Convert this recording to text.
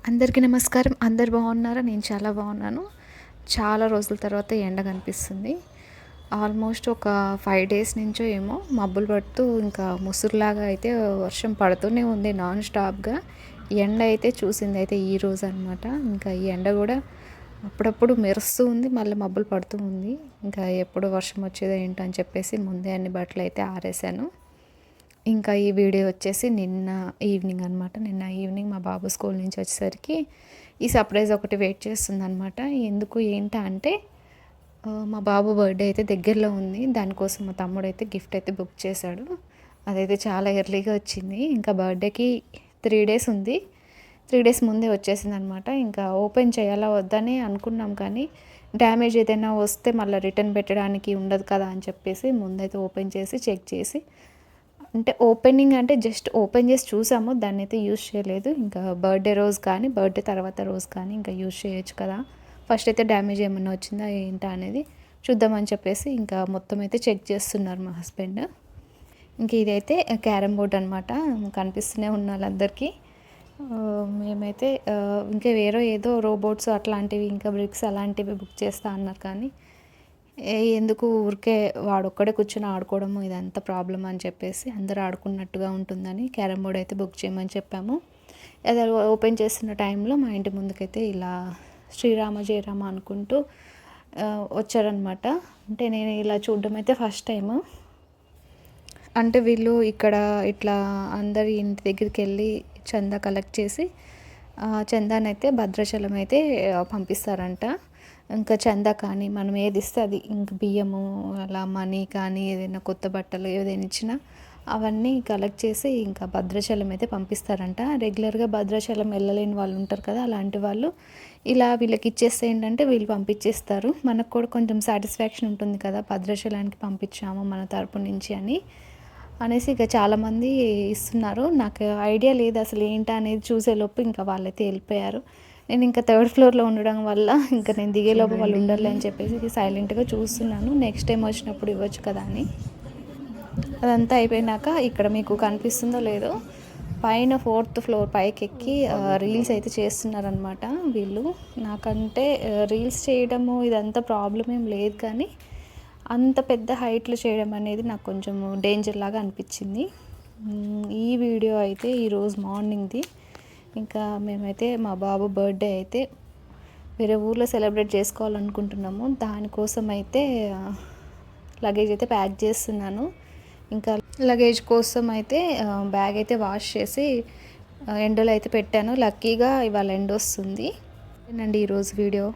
అందరికీ నమస్కారం. అందరు బాగున్నారా? నేను చాలా బాగున్నాను. చాలా రోజుల తర్వాత ఎండ కనిపిస్తుంది. ఆల్మోస్ట్ ఒక 5 డేస్ నుంచో ఏమో మబ్బులు పడుతూ ఇంకా ముసురులాగా అయితే వర్షం పడుతూనే ఉంది నాన్ స్టాప్గా. ఎండ అయితే చూసింది అయితే ఈరోజు అనమాట. ఇంకా ఈ ఎండ కూడా అప్పుడప్పుడు మెరుస్తూ ఉంది, మళ్ళీ మబ్బులు పడుతూ ఉంది. ఇంకా ఎప్పుడు వర్షం వచ్చేదో ఏంటో అని చెప్పేసి ముందే అన్ని బట్టలు అయితే ఆరేసాను. ఇంకా ఈ వీడియో వచ్చేసి నిన్న ఈవినింగ్ అనమాట. నిన్న ఈవినింగ్ మా బాబు స్కూల్ నుంచి వచ్చేసరికి ఈ సర్ప్రైజ్ ఒకటి వెయిట్ చేస్తుందనమాట. ఎందుకు ఏంటా అంటే మా బాబు బర్త్డే అయితే దగ్గరలో ఉంది. దానికోసం మా తమ్ముడు అయితే గిఫ్ట్ అయితే బుక్ చేశాడు. అదైతే చాలా ఎర్లీగా వచ్చింది. ఇంకా బర్త్డేకి 3 డేస్ ఉంది. 3 డేస్ ముందే వచ్చేసింది అనమాట. ఇంకా ఓపెన్ చేయాలా వద్దని అనుకున్నాం, కానీ డ్యామేజ్ ఏదైనా వస్తే మళ్ళీ రిటర్న్ పెట్టడానికి ఉండదు కదా అని చెప్పేసి ముందైతే ఓపెన్ చేసి చెక్ చేసి, అంటే ఓపెనింగ్ అంటే జస్ట్ ఓపెన్ చేసి చూసాము, దాన్ని అయితే యూజ్ చేయలేదు. ఇంకా బర్త్డే రోజు కానీ బర్త్డే తర్వాత రోజు కానీ ఇంకా యూజ్ చేయొచ్చు కదా, ఫస్ట్ అయితే డ్యామేజ్ ఏమన్నా వచ్చిందా ఏంటా అనేది చూద్దామని చెప్పేసి ఇంకా మొత్తం అయితే చెక్ చేస్తున్నారు మా హస్బెండ్. ఇంక ఇదైతే క్యారమ్ బోర్డ్ అనమాట. కనిపిస్తూనే ఉన్న వాళ్ళందరికీ. మేమైతే ఇంకా వేరే ఏదో రోబోట్స్ అట్లాంటివి ఇంకా బ్రిక్స్ అలాంటివి బుక్ చేస్తా అన్నారు, కానీ ఎందుకు ఊరికే వాడొక్కడే కూర్చొని ఆడుకోవడము ఇదంతా ప్రాబ్లం అని చెప్పేసి అందరూ ఆడుకున్నట్టుగా ఉంటుందని క్యారమ్ బోర్డ్ అయితే బుక్ చేయమని చెప్పాము. అది ఓపెన్ చేస్తున్న టైంలో మా ఇంటి ముందుకైతే ఇలా శ్రీరామ జయరామ అనుకుంటూ వచ్చారనమాట. అంటే నేను ఇలా చూడడం అయితే ఫస్ట్ టైము. అంటే వీళ్ళు ఇక్కడ ఇట్లా అందరి ఇంటి దగ్గరికి వెళ్ళి చందా కలెక్ట్ చేసి చందానైతే భద్రాచలం అయితే పంపిస్తారంట. ఇంకా చందా కానీ మనం ఏది ఇస్తే అది, ఇంక బియ్యము అలా మనీ కానీ ఏదైనా కొత్త బట్టలు ఏదైనా ఇచ్చినా అవన్నీ కలెక్ట్ చేసి ఇంకా భద్రాచలం అయితే పంపిస్తారంట. రెగ్యులర్గా భద్రాచలం వెళ్ళలేని వాళ్ళు ఉంటారు కదా, అలాంటి వాళ్ళు ఇలా వీళ్ళకి ఇచ్చేస్తే ఏంటంటే వీళ్ళు పంపించేస్తారు. మనకు కూడా కొంచెం సాటిస్ఫాక్షన్ ఉంటుంది కదా, భద్రాచలానికి పంపించాము మన తరపు నుంచి అనేసి ఇక చాలామంది ఇస్తున్నారు. నాకు ఐడియా లేదు అసలు ఏంటా అనేది చూసేలోపు ఇంకా వాళ్ళైతే వెళ్ళిపోయారు. నేను ఇంకా 3rd ఫ్లోర్లో ఉండడం వల్ల ఇంకా నేను దిగేలోపు వాళ్ళు ఉండర్లే అని చెప్పేసి సైలెంట్గా చూస్తున్నాను, నెక్స్ట్ టైం వచ్చినప్పుడు ఇవ్వచ్చు కదా అని. అదంతా అయిపోయినాక ఇక్కడ మీకు కనిపిస్తుందో లేదో పైన 4th ఫ్లోర్ పైకి ఎక్కి రీల్స్ అయితే చేస్తున్నారనమాట వీళ్ళు. నాకంటే రీల్స్ చేయడము ఇదంతా ప్రాబ్లం ఏం లేదు, కానీ అంత పెద్ద హైట్లో చేయడం అనేది నాకు కొంచెం డేంజర్ లాగా అనిపించింది. ఈ వీడియో అయితే ఈరోజు మార్నింగ్ది. ఇంకా మేమైతే మా బాబు బర్త్డే అయితే వేరే ఊర్లో సెలబ్రేట్ చేసుకోవాలనుకుంటున్నాము. దానికోసం అయితే లగేజ్ అయితే ప్యాక్ చేస్తున్నాను. ఇంకా లగేజ్ కోసం అయితే బ్యాగ్ అయితే వాష్ చేసి ఎండలో అయితే పెట్టాను. లక్కీగా ఇవాళ ఎండ వస్తుంది. అండి ఈరోజు వీడియో.